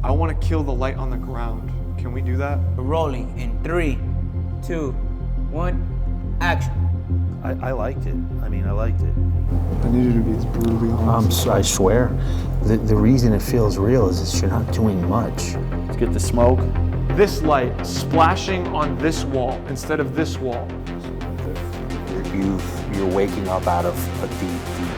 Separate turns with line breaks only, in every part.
I want to kill the light on the ground. Can we do that?
We're rolling in 3, 2, 1, action.
I liked it. I mean, I liked it.
I need you to be brutally honest.
I swear, the reason it feels real is you're not doing much.
Let's get the smoke.
This light splashing on this wall instead of this wall.
You're waking up out of a deep sleep.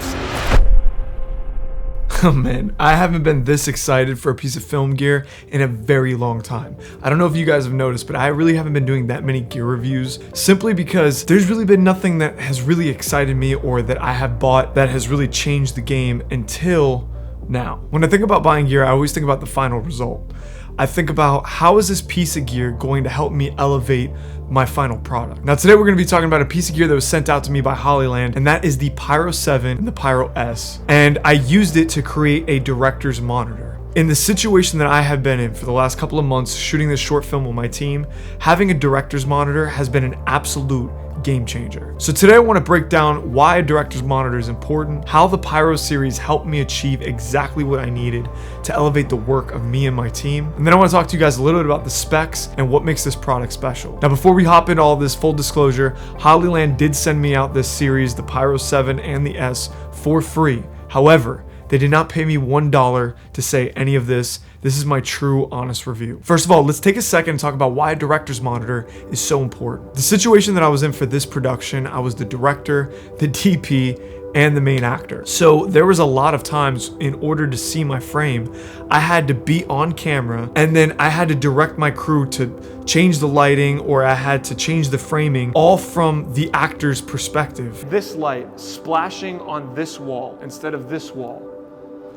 Oh man, I haven't been this excited for a piece of film gear in a very long time. I don't know if you guys have noticed, but I really haven't been doing that many gear reviews simply because there's really been nothing that has really excited me or that I have bought that has really changed the game until now. When I think about buying gear, I always think about the final result. I think about how is this piece of gear going to help me elevate my final product. Now today we're going to be talking about a piece of gear that was sent out to me by Hollyland, and that is the Pyro 7 and the Pyro S. And I used it to create a director's monitor. In the situation that I have been in for the last couple of months shooting this short film with my team, having a director's monitor has been an absolute game changer. So today I want to break down why a director's monitor is important, how the Pyro series helped me achieve exactly what I needed to elevate the work of me and my team. And then I want to talk to you guys a little bit about the specs and what makes this product special. Now before we hop into all this, full disclosure, Hollyland did send me out this series, the Pyro 7 and the S, for free. However, they did not pay me $1 to say any of this. This is my true, honest review. First of all, let's take a second and talk about why a director's monitor is so important. The situation that I was in for this production, I was the director, the DP, and the main actor. So there was a lot of times in order to see my frame, I had to be on camera and then I had to direct my crew to change the lighting or I had to change the framing, all from the actor's perspective.
This light splashing on this wall instead of this wall.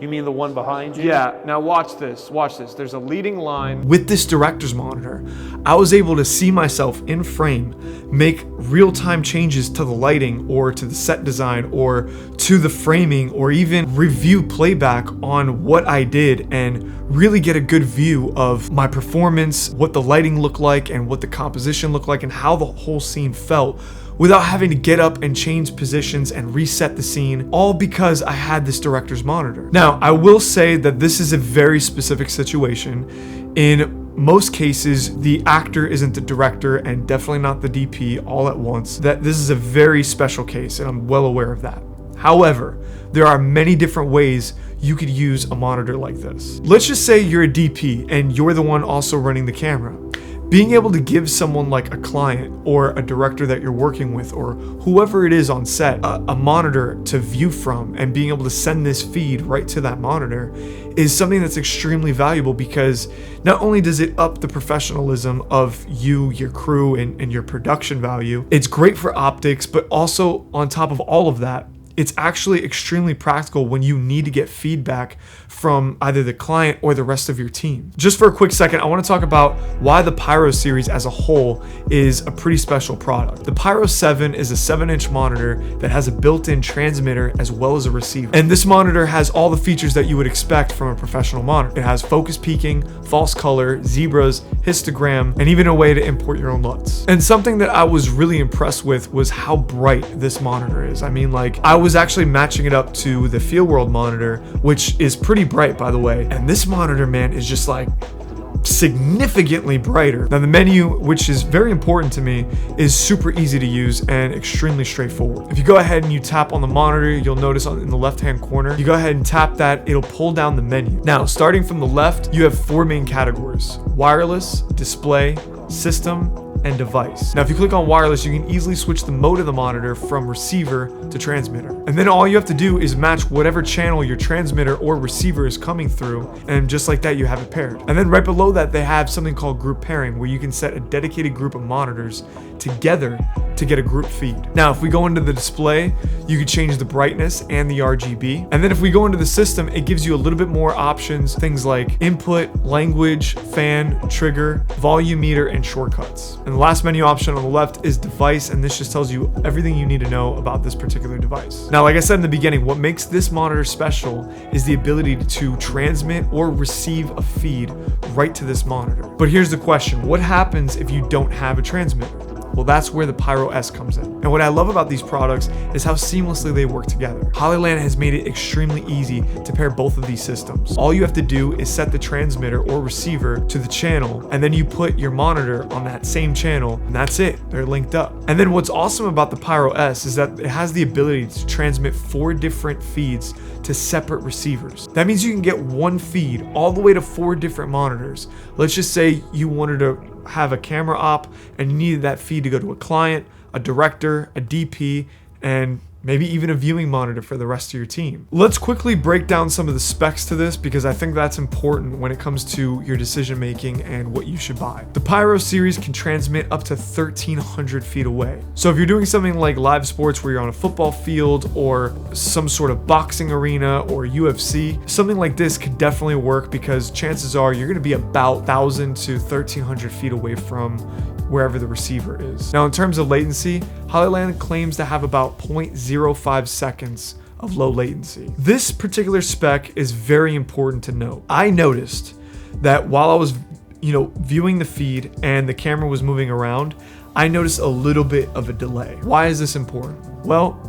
You mean the one behind you?
Yeah, now watch this, watch this. There's a leading line.
With this director's monitor, I was able to see myself in frame, make real-time changes to the lighting or to the set design or to the framing or even review playback on what I did and really get a good view of my performance, what the lighting looked like and what the composition looked like and how the whole scene felt, without having to get up and change positions and reset the scene, all because I had this director's monitor. Now, I will say that this is a very specific situation. In most cases, the actor isn't the director and definitely not the DP all at once. That this is a very special case, and I'm well aware of that. However, there are many different ways you could use a monitor like this. Let's just say you're a DP and you're the one also running the camera. Being able to give someone like a client or a director that you're working with or whoever it is on set a monitor to view from and being able to send this feed right to that monitor is something that's extremely valuable because not only does it up the professionalism of you, your crew, and your production value, it's great for optics, but also on top of all of that, it's actually extremely practical when you need to get feedback from either the client or the rest of your team. Just for a quick second, I want to talk about why the Pyro series as a whole is a pretty special product. The Pyro 7 is a 7-inch monitor that has a built-in transmitter as well as a receiver. And this monitor has all the features that you would expect from a professional monitor. It has focus peaking, false color, zebras, histogram, and even a way to import your own LUTs. And something that I was really impressed with was how bright this monitor is. I mean, like, I was actually matching it up to the Field World monitor, which is pretty bright, by the way. And this monitor, man, is just like significantly brighter. Now the menu, which is very important to me, is super easy to use and extremely straightforward. If you go ahead and you tap on the monitor, you'll notice in the left-hand corner, you go ahead and tap that, it'll pull down the menu. Now, starting from the left, you have 4 main categories: wireless, display, system, and device. Now, if you click on wireless, you can easily switch the mode of the monitor from receiver to transmitter. And then all you have to do is match whatever channel your transmitter or receiver is coming through, and just like that, you have it paired. And then right below that, they have something called group pairing, where you can set a dedicated group of monitors together to get a group feed. Now, if we go into the display, you can change the brightness and the RGB. And then if we go into the system, it gives you a little bit more options, things like input, language, fan, trigger, volume meter, and shortcuts. And the last menu option on the left is device, and this just tells you everything you need to know about this particular device. Now, like I said in the beginning, what makes this monitor special is the ability to transmit or receive a feed right to this monitor. But here's the question: what happens if you don't have a transmitter? Well, that's where the Pyro S comes in. And what I love about these products is how seamlessly they work together. Hollyland has made it extremely easy to pair both of these systems. All you have to do is set the transmitter or receiver to the channel, and then you put your monitor on that same channel, and that's it. They're linked up. And then what's awesome about the Pyro S is that it has the ability to transmit 4 different feeds to separate receivers. That means you can get one feed all the way to 4 different monitors. Let's just say you wanted to have a camera op and you needed that feed to go to a client, a director, a DP, and maybe even a viewing monitor for the rest of your team. Let's quickly break down some of the specs to this because I think that's important when it comes to your decision making and what you should buy. The Pyro Series can transmit up to 1,300 feet away. So if you're doing something like live sports where you're on a football field or some sort of boxing arena or UFC, something like this could definitely work because chances are you're gonna be about 1,000 to 1,300 feet away from wherever the receiver is. Now, in terms of latency, Hollyland claims to have about 0.05 seconds of low latency. This particular spec is very important to note. I noticed that while I was, viewing the feed and the camera was moving around, I noticed a little bit of a delay. Why is this important? Well,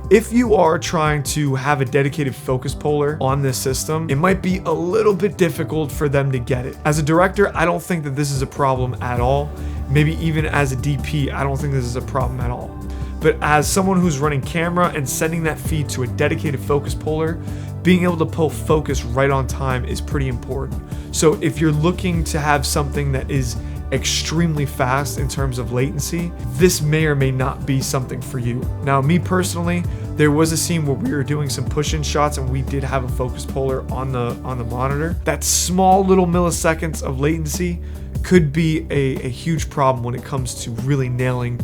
if you are trying to have a dedicated focus puller on this system, it might be a little bit difficult for them to get it. As a director, I don't think that this is a problem at all. Maybe even as a DP, I don't think this is a problem at all. But as someone who's running camera and sending that feed to a dedicated focus puller, being able to pull focus right on time is pretty important. So if you're looking to have something that is extremely fast in terms of latency, this may or may not be something for you. Now, me personally, there was a scene where we were doing some push-in shots and we did have a focus puller on the monitor. That small little milliseconds of latency could be a huge problem when it comes to really nailing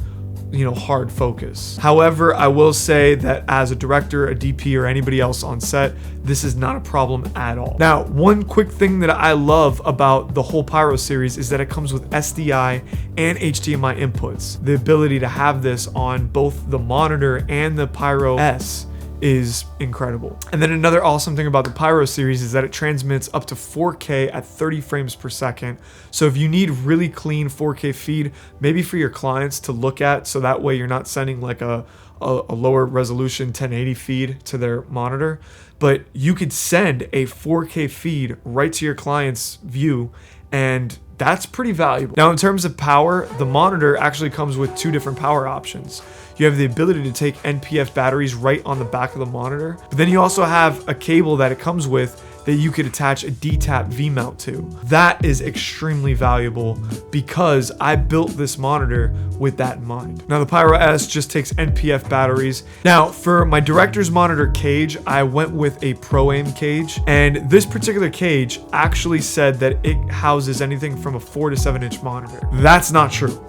hard focus. However, I will say that as a director, a DP, or anybody else on set, this is not a problem at all. Now, one quick thing that I love about the whole Pyro series is that it comes with SDI and HDMI inputs. The ability to have this on both the monitor and the Pyro S is incredible. And then another awesome thing about the Pyro series is that it transmits up to 4K at 30 frames per second. So if you need really clean 4K feed, maybe for your clients to look at, so that way you're not sending like a lower resolution 1080 feed to their monitor, but you could send a 4K feed right to your client's view, and that's pretty valuable. Now, in terms of power, the monitor actually comes with 2 different power options. You have the ability to take NPF batteries right on the back of the monitor, but then you also have a cable that it comes with that you could attach a D-tap V-mount to. That is extremely valuable because I built this monitor with that in mind. Now, the Pyro S just takes NPF batteries. Now, for my director's monitor cage, I went with a Pro Aim cage, and this particular cage actually said that it houses anything from a 4 to 7 inch monitor. That's not true.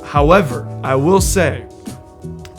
However, I will say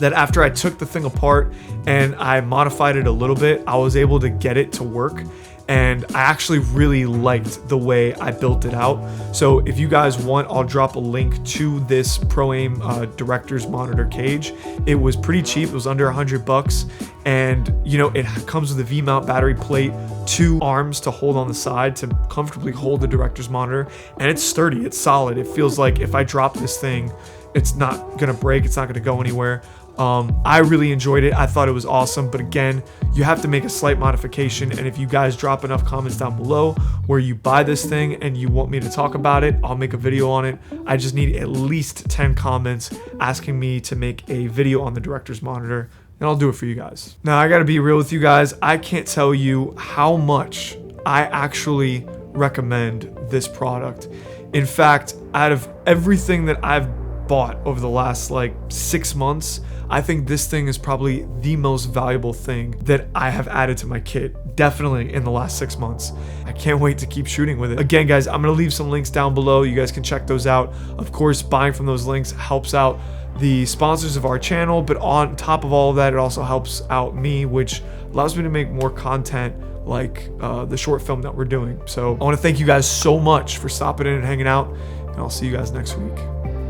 that after I took the thing apart and I modified it a little bit, I was able to get it to work. And I actually really liked the way I built it out. So if you guys want, I'll drop a link to this Pro Aim director's monitor cage. It was pretty cheap. It was under $100. And it comes with a V-mount battery plate, 2 arms to hold on the side to comfortably hold the director's monitor. And it's sturdy, it's solid. It feels like if I drop this thing, it's not gonna break, it's not gonna go anywhere. I really enjoyed it. I thought it was awesome, but again, you have to make a slight modification. And if you guys drop enough comments down below where you buy this thing and you want me to talk about it, I'll make a video on it. I just need at least 10 comments asking me to make a video on the director's monitor, and I'll do it for you guys. Now, I gotta be real with you guys. I can't tell you how much I actually recommend this product. In fact, out of everything that I've bought over the last 6 months, I think this thing is probably the most valuable thing that I have added to my kit, definitely in the last 6 months. I can't wait to keep shooting with it. Again, guys, I'm gonna leave some links down below. You guys can check those out. Of course, buying from those links helps out the sponsors of our channel, but on top of all of that, it also helps out me, which allows me to make more content like the short film that we're doing. So I wanna thank you guys so much for stopping in and hanging out, and I'll see you guys next week.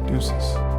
Deuces.